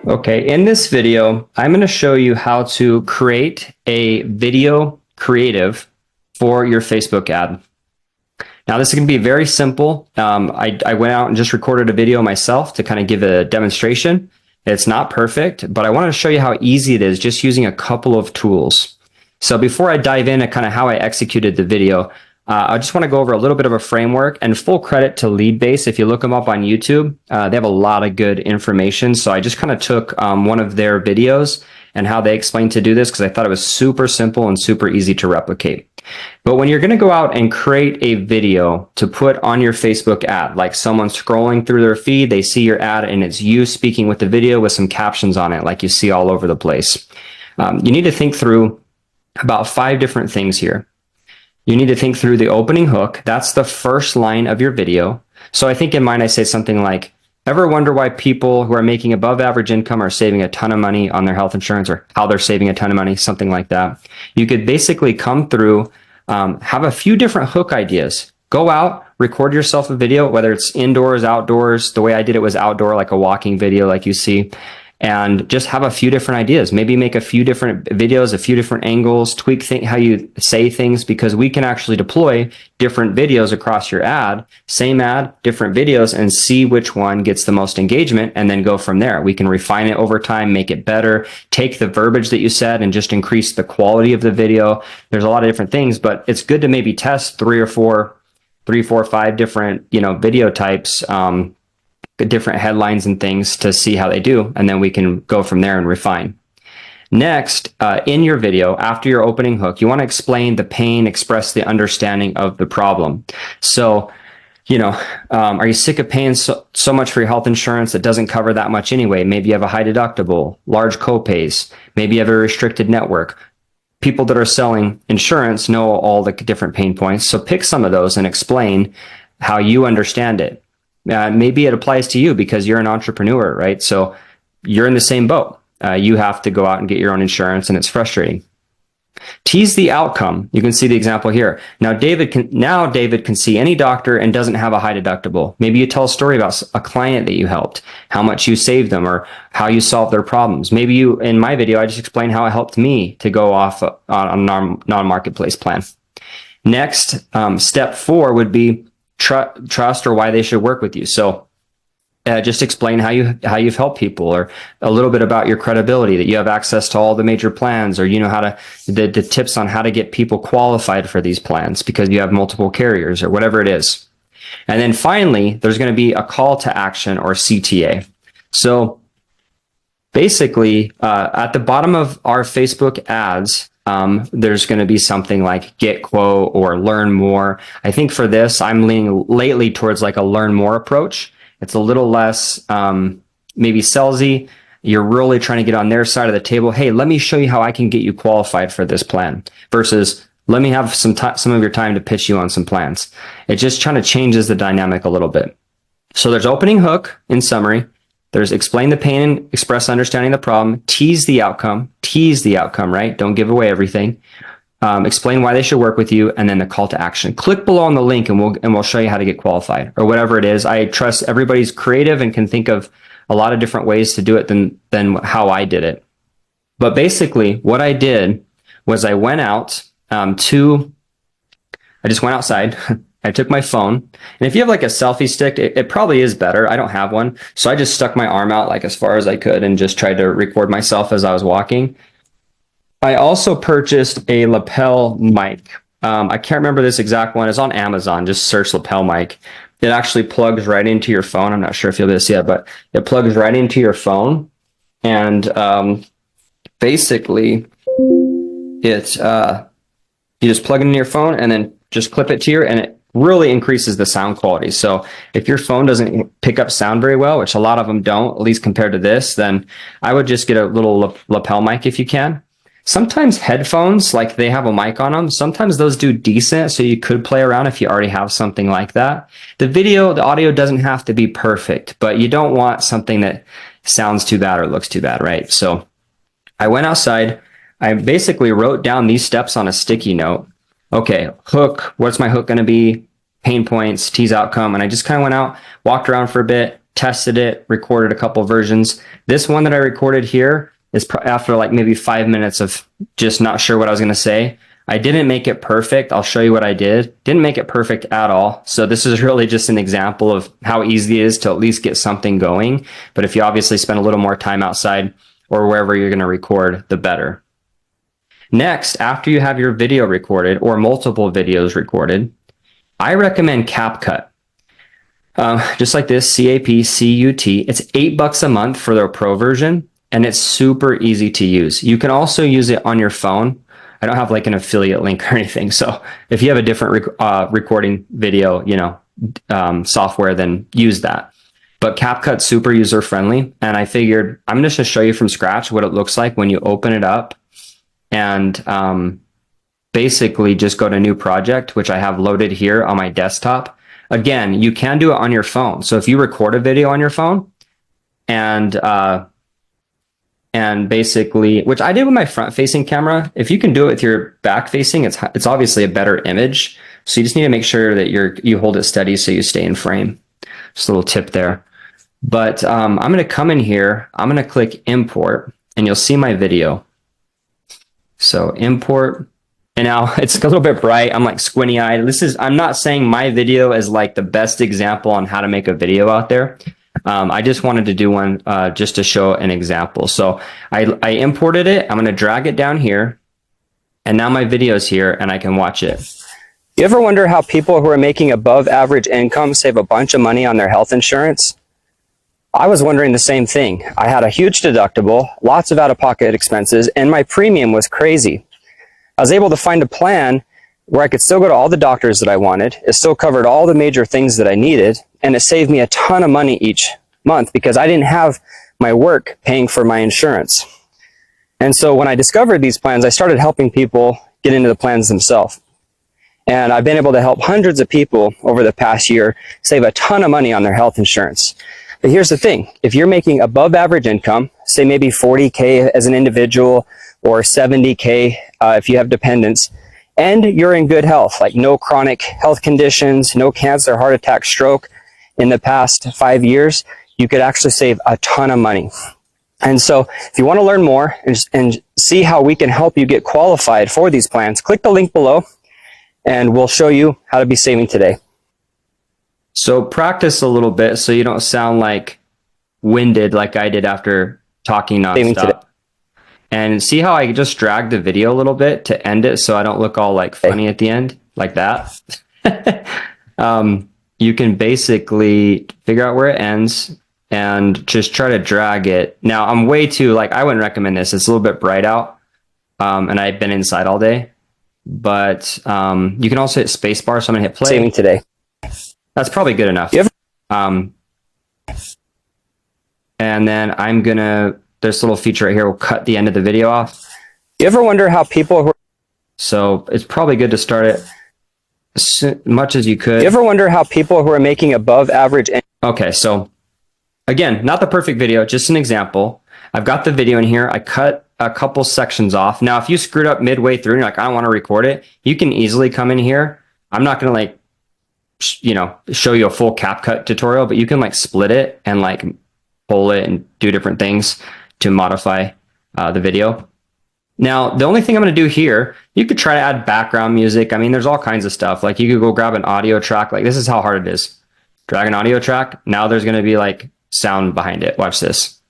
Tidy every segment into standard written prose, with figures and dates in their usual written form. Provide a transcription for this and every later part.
Okay, in this video, I'm going to show you how to create a video creative for your Facebook ad. Now, this is going to be very simple. I went out and just recorded a video myself to kind of give a demonstration. It's not perfect, but I want to show you how easy it is just using a couple of tools. So before I dive into kind of how I executed the video, I just want to go over a little bit of a framework, and full credit to Leadbase. If you look them up on YouTube, they have a lot of good information. So I just kind of took one of their videos and how they explained to do this because I thought it was super simple and super easy to replicate. But when you're going to go out and create a video to put on your Facebook ad, like someone scrolling through their feed, they see your ad and it's you speaking with the video with some captions on it, like you see all over the place. You need to think through about 5 different things here. You need to think through the opening hook. That's the first line of your video. So I think in mine, I say something like, ever wonder why people who are making above average income are saving a ton of money on their health insurance, or how they're saving a ton of money, something like that. You could basically come through, have a few different hook ideas. Go out, record yourself a video, whether it's indoors, outdoors. The way I did it was outdoor, like a walking video like you see. And just have a few different ideas. Maybe make a few different videos, a few different angles, tweak how you say things, because we can actually deploy different videos across your ad, same ad, different videos, and see which one gets the most engagement, and then go from there. We can refine it over time, make it better, take the verbiage that you said and just increase the quality of the video. There's a lot of different things, but it's good to maybe test 3 or 4, 5 different, video types, different headlines and things to see how they do, and then we can go from there and refine. Next, in your video, after your opening hook, you want to explain the pain, express the understanding of the problem. So, are you sick of paying so much for your health insurance that doesn't cover that much anyway? Maybe you have a high deductible, large copays, maybe you have a restricted network. People that are selling insurance know all the different pain points, so pick some of those and explain how you understand it. Maybe it applies to you because you're an entrepreneur, right? So you're in the same boat. You have to go out and get your own insurance, and it's frustrating. Tease the outcome. You can see the example here. Now David can see any doctor and doesn't have a high deductible. Maybe you tell a story about a client that you helped, how much you saved them, or how you solved their problems. Maybe in my video, I just explain how it helped me to go off on a non-marketplace plan. Next, step 4 would be trust, or why they should work with you. So just explain how you've helped people, or a little bit about your credibility, that you have access to all the major plans, or you know the tips on how to get people qualified for these plans because you have multiple carriers, or whatever it is. And then finally, there's going to be a call to action, or CTA. So basically, at the bottom of our Facebook ads, there's going to be something like get quote or learn more. I think for this, I'm leaning lately towards like a learn more approach. It's a little less maybe salesy. You're really trying to get on their side of the table. Hey, let me show you how I can get you qualified for this plan, versus let me have some of your time to pitch you on some plans. It just kind of changes the dynamic a little bit. So there's opening hook in summary. There's explain the pain and express understanding the problem, tease the outcome, right? Don't give away everything. Explain why they should work with you, and then the call to action. Click below on the link and we'll show you how to get qualified, or whatever it is. I trust everybody's creative and can think of a lot of different ways to do it than how I did it. But basically what I did was I went out I just went outside. I took my phone, and if you have like a selfie stick, it probably is better. I don't have one. So I just stuck my arm out like as far as I could and just tried to record myself as I was walking. I also purchased a lapel mic. I can't remember this exact one. It's on Amazon. Just search lapel mic. It actually plugs right into your phone. I'm not sure if you'll be able to see it, but it plugs right into your phone. And basically, it's you just plug it into your phone and then just clip it to and it really increases the sound quality. So if your phone doesn't pick up sound very well, which a lot of them don't, at least compared to this, then I would just get a little lapel mic if you can. Sometimes headphones, like they have a mic on them, sometimes those do decent, so you could play around if you already have something like that. The audio doesn't have to be perfect, but you don't want something that sounds too bad or looks too bad, right? So I went outside. I basically wrote down these steps on a sticky note. Okay, hook, what's my hook going to be? Pain points, tease outcome. And I just kind of went out, walked around for a bit, tested it, recorded a couple versions. This one that I recorded here is after like maybe 5 minutes of just not sure what I was going to say. I didn't make it perfect. I'll show you what I did. Didn't make it perfect at all. So this is really just an example of how easy it is to at least get something going. But if you obviously spend a little more time outside or wherever you're going to record, the better. Next, after you have your video recorded or multiple videos recorded, I recommend CapCut. Just like this, CapCut. It's $8 a month for their pro version, and it's super easy to use. You can also use it on your phone. I don't have like an affiliate link or anything. So if you have a different recording video, software, then use that. But CapCut's super user friendly. And I figured I'm just going to show you from scratch what it looks like when you open it up and basically just go to new project, which I have loaded here on my desktop. Again, you can do it on your phone. So if you record a video on your phone and basically, which I did with my front-facing camera. If you can do it with your back-facing, it's obviously a better image. So you just need to make sure that you hold it steady so you stay in frame. Just a little tip there. But I'm going to come in here. I'm going to click import, and you'll see my video. So import, and now it's a little bit bright. I'm like squinty-eyed. I'm not saying my video is like the best example on how to make a video out there. I just wanted to do one just to show an example. So I imported it. I'm going to drag it down here. And now my video is here and I can watch it. You ever wonder how people who are making above average income save a bunch of money on their health insurance? I was wondering the same thing. I had a huge deductible, lots of out-of-pocket expenses, and my premium was crazy. I was able to find a plan where I could still go to all the doctors that I wanted. It still covered all the major things that I needed, and it saved me a ton of money each month because I didn't have my work paying for my insurance. And so when I discovered these plans, I started helping people get into the plans themselves. And I've been able to help hundreds of people over the past year save a ton of money on their health insurance. But here's the thing. If you're making above average income, say maybe 40K as an individual or 70K if you have dependents, and you're in good health, like no chronic health conditions, no cancer, heart attack, stroke in the past 5 years, you could actually save a ton of money. And so if you want to learn more and see how we can help you get qualified for these plans, click the link below and we'll show you how to be saving today. So practice a little bit so you don't sound like winded like I did after talking nonstop. And see how I just dragged the video a little bit to end it so I don't look all like funny at the end, like that. You can basically figure out where it ends and just try to drag it. Now, I'm way too, I wouldn't recommend this. It's a little bit bright out, and I've been inside all day. But you can also hit spacebar, so I'm going to hit play. Saving today. That's probably good enough. And then I'm going to... This little feature right here will cut the end of the video off. You ever wonder how people so it's probably good to start it as much as you could. You ever wonder how people who are making above average... Okay, so again, not the perfect video, just an example. I've got the video in here. I cut a couple sections off. Now, if you screwed up midway through and you're like, I don't want to record it, you can easily come in here. I'm not going to show you a full CapCut tutorial, but you can split it and pull it and do different things to modify the video. Now, the only thing I'm going to do here, you could try to add background music. I mean, there's all kinds of stuff. You could go grab an audio track. This is how hard it is. Drag an audio track. Now there's going to be sound behind it. Watch this.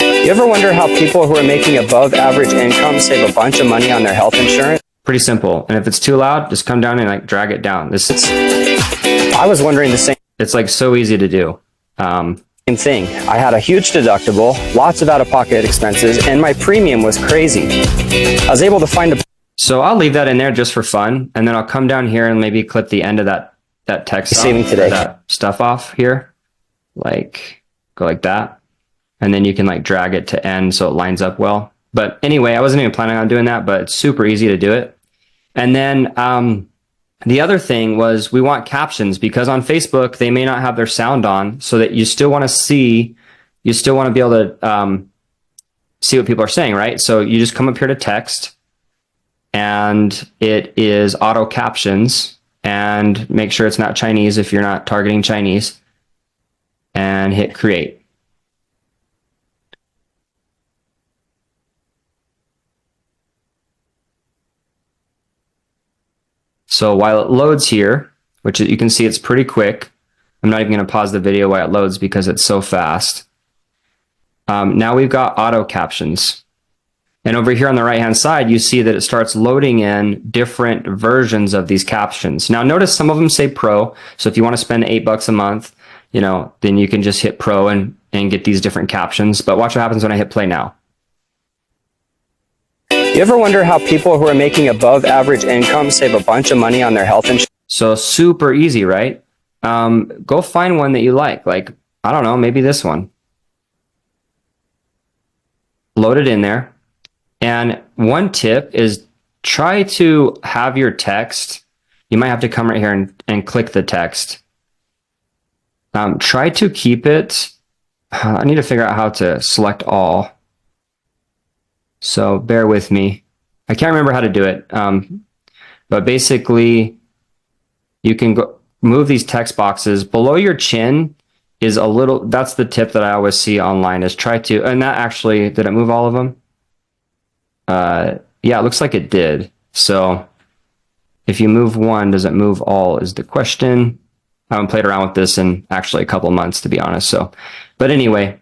You ever wonder how people who are making above average income save a bunch of money on their health insurance? Pretty simple. And if it's too loud, just come down and drag it down. I was wondering the same. It's so easy to do. Same thing. I had a huge deductible, lots of out-of-pocket expenses, and my premium was crazy. I was able to find a... So I'll leave that in there just for fun, and then I'll come down here and maybe clip the end of that text saving today. That stuff off here. Go like that. And then you can drag it to end so it lines up well. But anyway, I wasn't even planning on doing that, but it's super easy to do it. And then the other thing was we want captions because on Facebook, they may not have their sound on so that you still want to see, you still want to be able to see what people are saying, right? So you just come up here to text and it is auto captions and make sure it's not Chinese if you're not targeting Chinese. and hit create. So while it loads here, which you can see it's pretty quick, I'm not even going to pause the video while it loads because it's so fast. Now we've got auto captions. And over here on the right-hand side, you see that it starts loading in different versions of these captions. Now notice some of them say Pro. So if you want to spend $8 a month, then you can just hit Pro and get these different captions. But watch what happens when I hit play now. You ever wonder how people who are making above average income save a bunch of money on their health insurance? So super easy, right? Go find one that you like. Like, I don't know, maybe this one. Load it in there. And one tip is try to have your text. You might have to come right here and click the text. Try to keep it. I need to figure out how to select all. So bear with me. I can't remember how to do it. But basically, you can go move these text boxes below your chin is a little, that's the tip that I always see online is try to, and that actually, did it move all of them? Yeah, it looks like it did. So if you move one, does it move all is the question. I haven't played around with this in actually a couple months, to be honest. So, but anyway,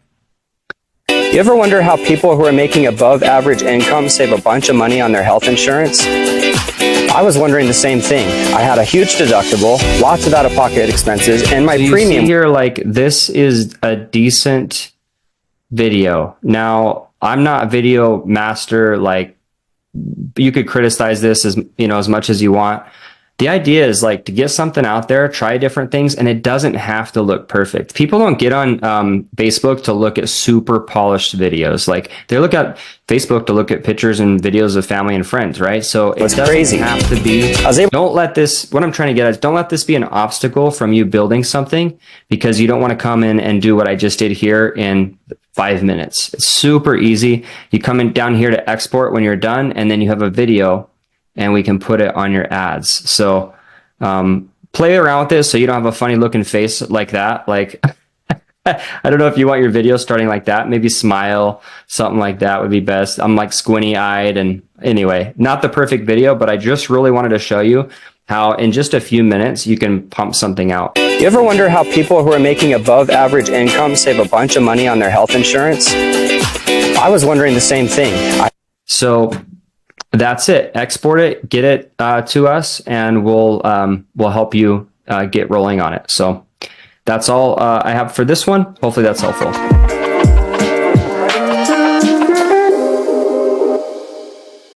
you ever wonder how people who are making above average income save a bunch of money on their health insurance? I was wondering the same thing. I had a huge deductible, lots of out-of-pocket expenses, and my premium. See here, like this is a decent video. Now, I'm not a video master. Like you could criticize this as as much as you want. The idea is like to get something out there, try different things, and it doesn't have to look perfect. People don't get on Facebook to look at super polished videos. Like they look at Facebook to look at pictures and videos of family and friends, right? So it doesn't have to be. Don't let this, what I'm trying to get at is don't let this be an obstacle from you building something because you don't want to come in and do what I just did here in 5 minutes. It's super easy. You come in down here to export when you're done, and then you have a video and we can put it on your ads. So play around with this so you don't have a funny looking face like that. Like, I don't know if you want your video starting like that. Maybe smile, something like that would be best. I'm like squinty eyed. And anyway, not the perfect video, but I just really wanted to show you how in just a few minutes you can pump something out. You ever wonder how people who are making above average income save a bunch of money on their health insurance? I was wondering the same thing. So that's it. Export it, get it to us, and we'll help you get rolling on it. So that's all I have for this one. Hopefully that's helpful.